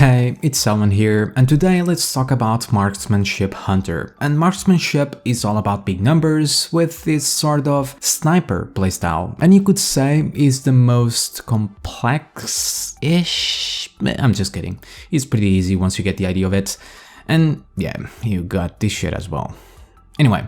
Hey, it's Selwen here, and today let's talk about Marksmanship Hunter. And Marksmanship is all about big numbers with this sort of sniper playstyle, and you could say is the most complex-ish. I'm just kidding. It's pretty easy once you get the idea of it. And yeah, you got this shit as well. Anyway,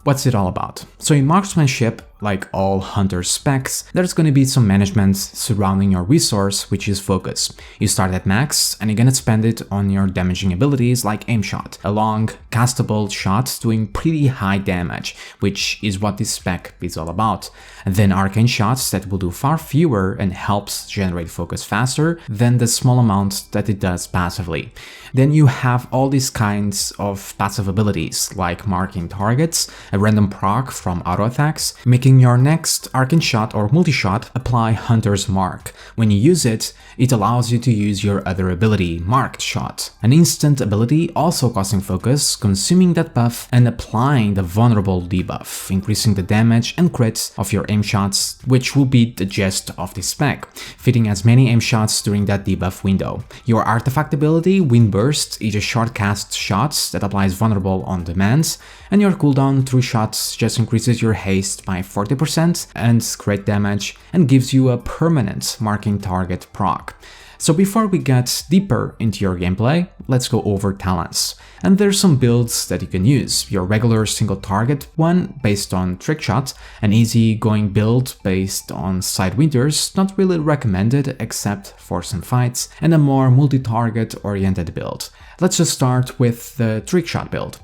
what's it all about? So in Marksmanship, like all Hunter specs, there's gonna be some management surrounding your resource, which is focus. You start at max, and you're gonna spend it on your damaging abilities like aim shot, a long, castable shot doing pretty high damage, which is what this spec is all about. And then arcane shots that will do far fewer and helps generate focus faster than the small amount that it does passively. Then you have all these kinds of passive abilities like marking targets, a random proc from auto attacks, making your next arcane shot or multi-shot apply Hunter's Mark. When you use it, it allows you to use your other ability, Marked Shot, an instant ability also costing focus, consuming that buff and applying the vulnerable debuff, increasing the damage and crits of your aim shots, which will be the gist of this spec, fitting as many aim shots during that debuff window. Your artifact ability, Wind Burst, is a short cast shot that applies vulnerable on demand, and your cooldown through shots just increases your haste by 40% and crit damage and gives you a permanent marking target proc. So before we get deeper into your gameplay, let's go over talents. And there's some builds that you can use. Your regular single target one based on trick shot, an easy going build based on sidewinders, not really recommended except for some fights, and a more multi-target oriented build. Let's just start with the trick shot build.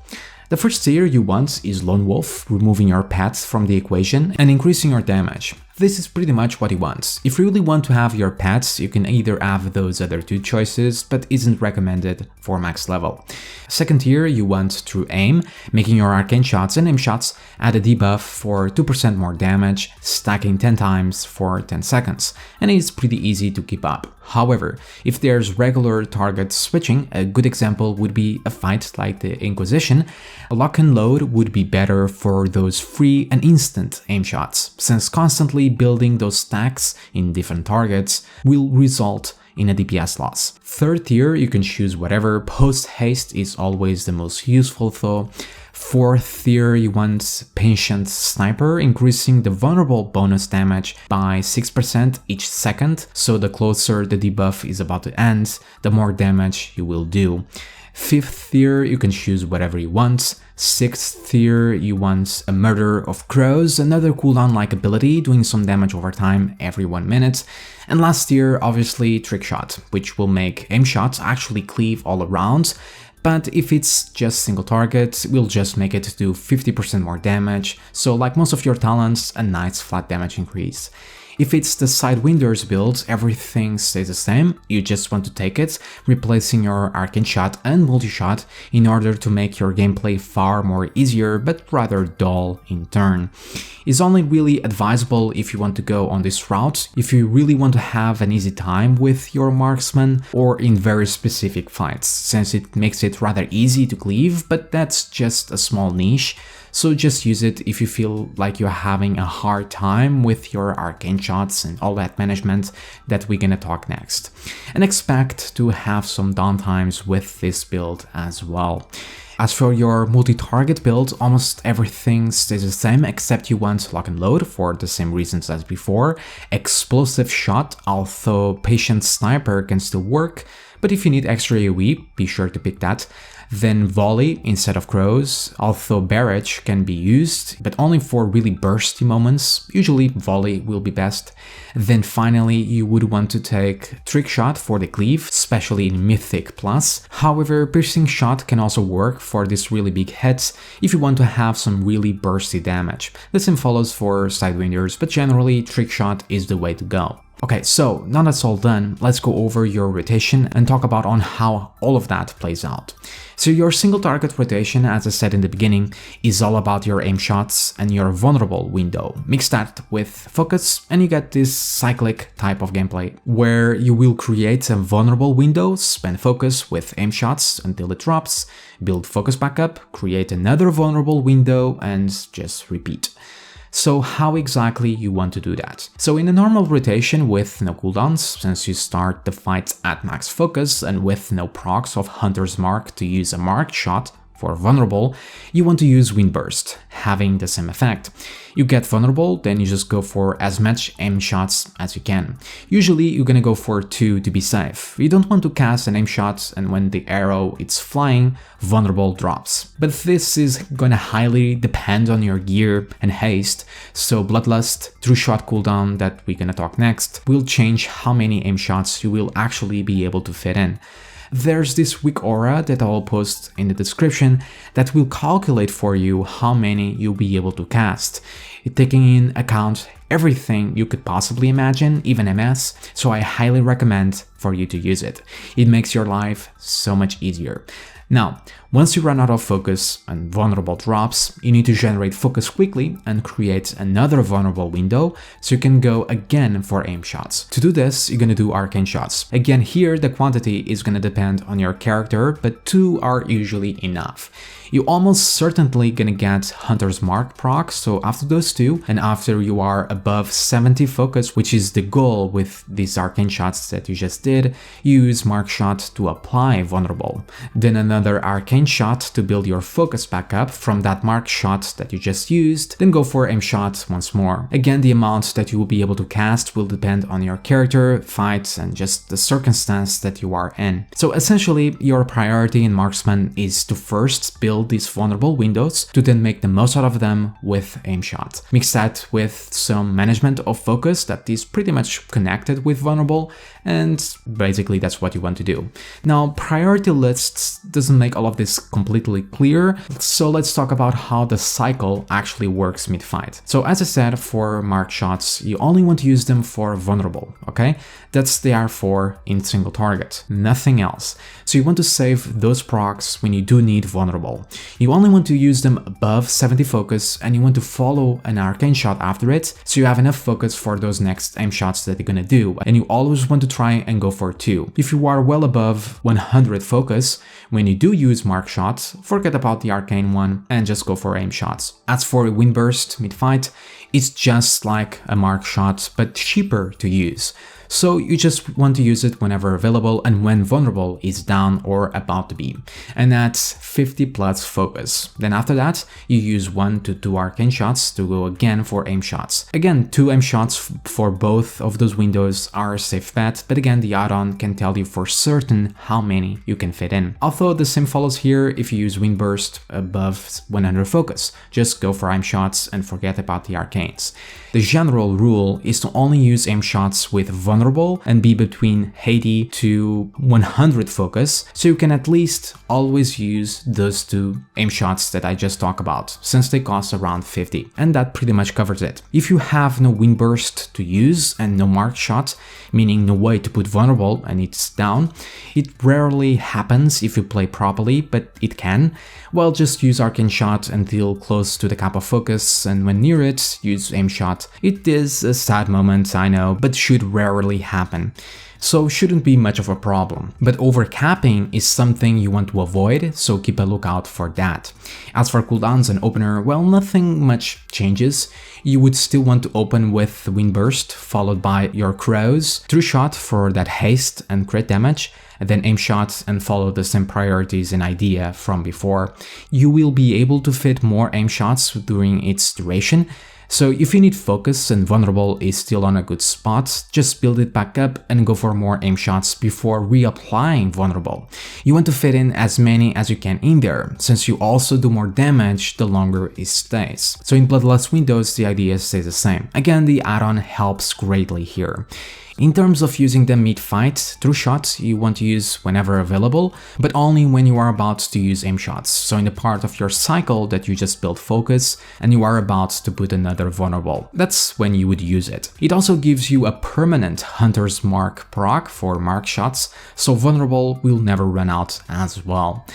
The first tier you want is Lone Wolf, removing your pets from the equation and increasing your damage. This is pretty much what you want. If you really want to have your pets, you can either have those other two choices, but isn't recommended for max level. Second tier you want True Aim, making your arcane shots and aim shots add a debuff for 2% more damage, stacking 10 times for 10 seconds, and it's pretty easy to keep up. However, if there's regular target switching, a good example would be a fight like the Inquisition. Lock and Load would be better for those free and instant aim shots, since constantly building those stacks in different targets will result in a DPS loss. Third tier, you can choose whatever. Post haste is always the most useful though. Fourth tier, you want Patient Sniper, increasing the vulnerable bonus damage by 6% each second, so the closer the debuff is about to end, the more damage you will do. Fifth tier, you can choose whatever you want. Sixth tier, you want a Murder of Crows, another cooldown-like ability doing some damage over time every 1 minute. And last tier, obviously Trick Shot, which will make aim shots actually cleave all around. But if it's just single target, we'll just make it do 50% more damage, so like most of your talents, a nice flat damage increase. If it's the Sidewinders build, everything stays the same, you just want to take it, replacing your arcane shot and multi-shot in order to make your gameplay far more easier but rather dull in turn. It's only really advisable if you want to go on this route, if you really want to have an easy time with your marksman or in very specific fights, since it makes it rather easy to cleave, but that's just a small niche. So just use it if you feel like you're having a hard time with your arcane shots and all that management that we're gonna talk next. And expect to have some downtimes with this build as well. As for your multi-target build, almost everything stays the same except you want Lock and Load for the same reasons as before, Explosive Shot, although Patient Sniper can still work, but if you need extra AoE, be sure to pick that. Then Volley instead of Crows, although Barrage can be used, but only for really bursty moments, usually Volley will be best. Then finally you would want to take Trick Shot for the cleave, especially in Mythic Plus. However, Piercing Shot can also work for these really big hits if you want to have some really bursty damage. The same follows for Sidewinders, but generally Trick Shot is the way to go. Okay, so now that's all done, let's go over your rotation and talk about on how all of that plays out. So your single target rotation, as I said in the beginning, is all about your aim shots and your vulnerable window. Mix that with focus and you get this cyclic type of gameplay, where you will create a vulnerable window, spend focus with aim shots until it drops, build focus back up, create another vulnerable window and just repeat. So how exactly you want to do that? So in a normal rotation with no cooldowns, since you start the fight at max focus and with no procs of Hunter's Mark to use a marked shot for vulnerable, you want to use Wind Burst, having the same effect. You get vulnerable, then you just go for as much aim shots as you can. Usually you're gonna go for 2 to be safe. You don't want to cast an aim shot and when the arrow is flying, vulnerable drops. But this is gonna highly depend on your gear and haste, so Bloodlust, True Shot cooldown that we're gonna talk next, will change how many aim shots you will actually be able to fit in. There's this weak aura that I'll post in the description that will calculate for you how many you'll be able to cast, taking in account everything you could possibly imagine, even MS, so I highly recommend for you to use it. It makes your life so much easier. Now, once you run out of focus and vulnerable drops, you need to generate focus quickly and create another vulnerable window so you can go again for aim shots. To do this, you're gonna do arcane shots. Again, here the quantity is gonna depend on your character, but 2 are usually enough. You almost certainly gonna get Hunter's Mark proc, so after those 2, and after you are above 70 focus, which is the goal with these arcane shots that you just did, you use Mark Shot to apply vulnerable. Then another arcane shot to build your focus back up from that Mark Shot that you just used, then go for aim shot once more. Again, the amount that you will be able to cast will depend on your character, fight, and just the circumstance that you are in. So essentially, your priority in Marksman is to first build these vulnerable windows to then make the most out of them with aim shot. Mix that with some management of focus that is pretty much connected with vulnerable, and basically that's what you want to do. Now, priority lists doesn't make all of this completely clear, so let's talk about how the cycle actually works mid-fight. So as I said, for mark shots, you only want to use them for vulnerable, okay? That's the R4 in single target, nothing else. So you want to save those procs when you do need vulnerable. You only want to use them above 70 focus and you want to follow an arcane shot after it, so you have enough focus for those next aim shots that you're gonna do, and you always want to try and go for 2. If you are well above 100 focus, when you do use mark shots, forget about the arcane one and just go for aim shots. As for a wind burst mid-fight, it's just like a mark shot but cheaper to use. So you just want to use it whenever available and when vulnerable is down or about to be. And that's 50 plus focus. Then after that, you use 1 to 2 arcane shots to go again for aim shots. Again, 2 aim shots for both of those windows are a safe bet, but again, the add-on can tell you for certain how many you can fit in. Although the same follows here if you use wind burst above 100 focus. Just go for aim shots and forget about the arcanes. The general rule is to only use aim shots with vulnerable and be between 80 to 100 focus, so you can at least always use those 2 aim shots that I just talked about, since they cost around 50, and that pretty much covers it. If you have no wind burst to use and no mark shot, meaning no way to put vulnerable and it's down, it rarely happens if you play properly, but it can. Well, just use arcane shot until close to the cap of focus, and when near it, use aim shot. It is a sad moment, I know, but should rarely happen, so shouldn't be much of a problem. But overcapping is something you want to avoid, so keep a lookout for that. As for cooldowns and opener, well, nothing much changes. You would still want to open with wind burst, followed by your crows, true shot for that haste and crit damage, and then aim shots and follow the same priorities and idea from before. You will be able to fit more aim shots during its duration, so if you need focus and vulnerable is still on a good spot, just build it back up and go for more aim shots before reapplying vulnerable. You want to fit in as many as you can in there, since you also do more damage the longer it stays. So in Bloodlust windows the idea stays the same. Again, the add-on helps greatly here. In terms of using them mid-fight, true shots you want to use whenever available, but only when you are about to use aim shots, so in the part of your cycle that you just built focus and you are about to put another vulnerable. That's when you would use it. It also gives you a permanent Hunter's Mark proc for mark shots, so vulnerable will never run out as well.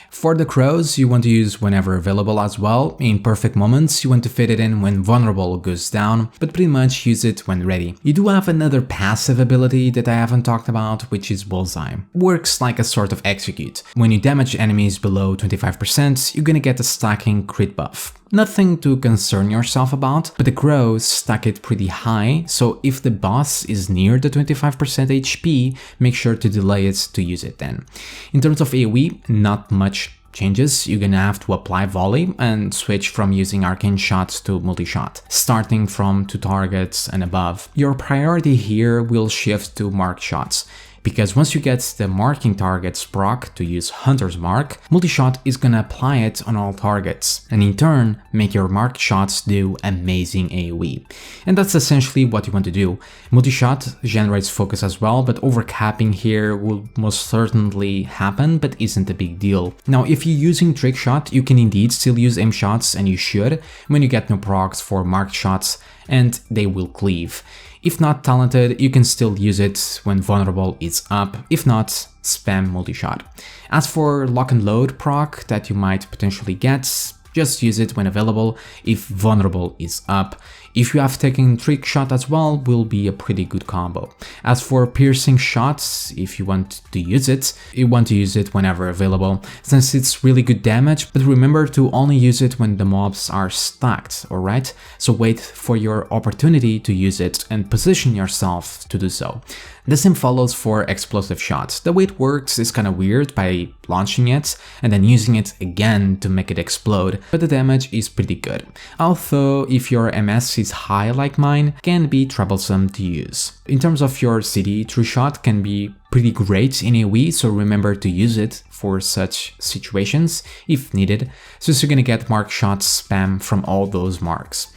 For the crows, you want to use whenever available as well. In perfect moments, you want to fit it in when vulnerable goes down, but pretty much use it when ready. You do have another passive ability that I haven't talked about, which is Bullseye. Works like a sort of execute. When you damage enemies below 25%, you're gonna get a stacking crit buff. nothing to concern yourself about, but the crows stack it pretty high, so if the boss is near the 25% HP, make sure to delay it to use it then. In terms of AoE, not much changes. You're gonna have to apply volley and switch from using arcane shots to multi-shot, starting from 2 targets and above. Your priority here will shift to mark shots, because once you get the marking targets proc to use Hunter's Mark, multi-shot is gonna apply it on all targets, and in turn make your marked shots do amazing AoE. And that's essentially what you want to do. Multi-shot generates focus as well, but overcapping here will most certainly happen, but isn't a big deal. Now, if you're using trick shot, you can indeed still use aim shots, and you should, when you get no procs for marked shots, and they will cleave. If not talented, you can still use it when vulnerable is up, if not, spam multi-shot. As for lock and load proc that you might potentially get, just use it when available if vulnerable is up. If you have taken trick shot as well, will be a pretty good combo. As for piercing shots, if you want to use it, you want to use it whenever available, since it's really good damage, but remember to only use it when the mobs are stacked, alright? So wait for your opportunity to use it and position yourself to do so. The same follows for explosive shots. The way it works is kinda weird by launching it and then using it again to make it explode, but the damage is pretty good. Although if your MS is high like mine, can be troublesome to use. In terms of your CD, True Shot can be pretty great in AoE, so remember to use it for such situations if needed, since you're gonna get mark shots spam from all those marks.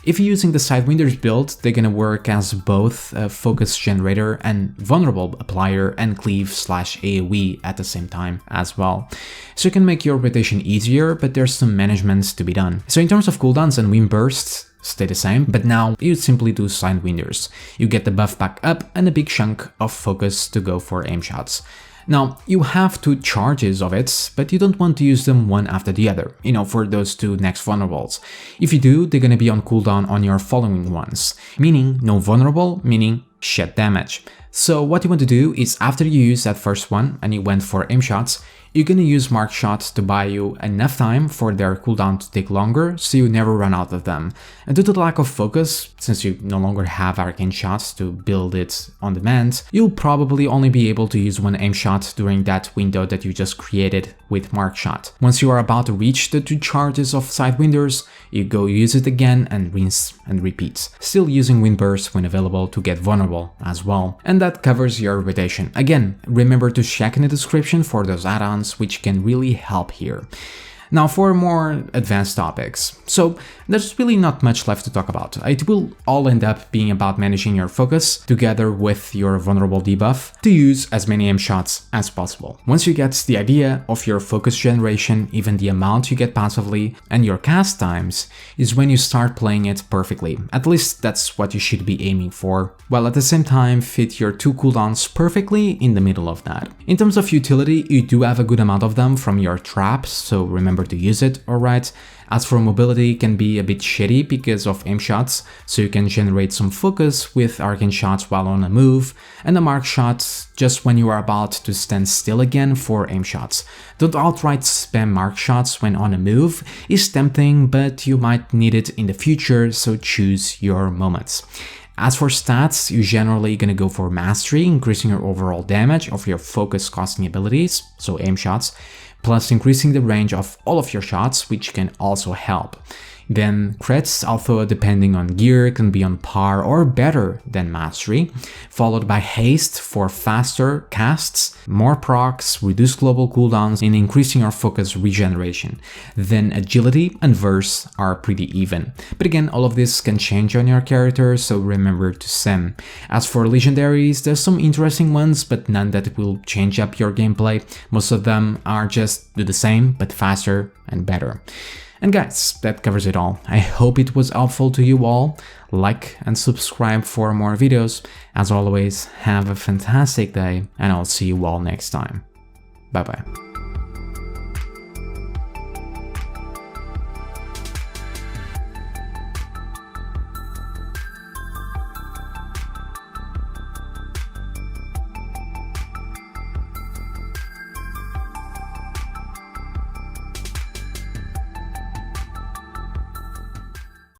If you're using the Sidewinders build, they're gonna work as both a focus generator and vulnerable applier and cleave/AoE at the same time as well. So you can make your rotation easier, but there's some management to be done. So in terms of cooldowns and wind bursts, stay the same, but now you simply do Sidewinders. You get the buff back up and a big chunk of focus to go for aim shots. Now, you have 2 charges of it, but you don't want to use them one after the other, for those 2 next vulnerables. If you do, they're gonna be on cooldown on your following ones, meaning no vulnerable, meaning shed damage. So what you want to do is after you use that first one and you went for aim shots, you're gonna use marked shots to buy you enough time for their cooldown to take longer, so you never run out of them. And due to the lack of focus, since you no longer have arcane shots to build it on demand, you'll probably only be able to use 1 aim shot during that window that you just created with marked shot. Once you are about to reach the 2 charges of Sidewinders, you go use it again and rinse and repeat, still using wind burst when available to get vulnerable as well. And that covers your rotation. Again, remember to check in the description for those add-ons which can really help here. Now for more advanced topics. So there's really not much left to talk about. It will all end up being about managing your focus together with your vulnerable debuff to use as many aim shots as possible. Once you get the idea of your focus generation, even the amount you get passively, and your cast times, is when you start playing it perfectly. At least that's what you should be aiming for, while at the same time fit your 2 cooldowns perfectly in the middle of that. In terms of utility, you do have a good amount of them from your traps, so remember to use it, alright? As for mobility, it can be a bit shitty because of aim shots, so you can generate some focus with arcane shots while on a move, and the mark shots just when you are about to stand still again for aim shots. Don't outright spam mark shots when on a move, is tempting, but you might need it in the future, so choose your moments. As for stats, you're generally gonna go for mastery, increasing your overall damage of your focus costing abilities, so aim shots, plus increasing the range of all of your shots, which can also help. Then crits, although depending on gear, can be on par or better than mastery, followed by haste for faster casts, more procs, reduced global cooldowns, and increasing your focus regeneration. Then agility and verse are pretty even. But again, all of this can change on your character, so remember to sim. As for legendaries, there's some interesting ones, but none that will change up your gameplay. Most of them are just do the same, but faster and better. And guys, that covers it all. I hope it was helpful to you all. Like and subscribe for more videos. As always, have a fantastic day, and I'll see you all next time. Bye bye.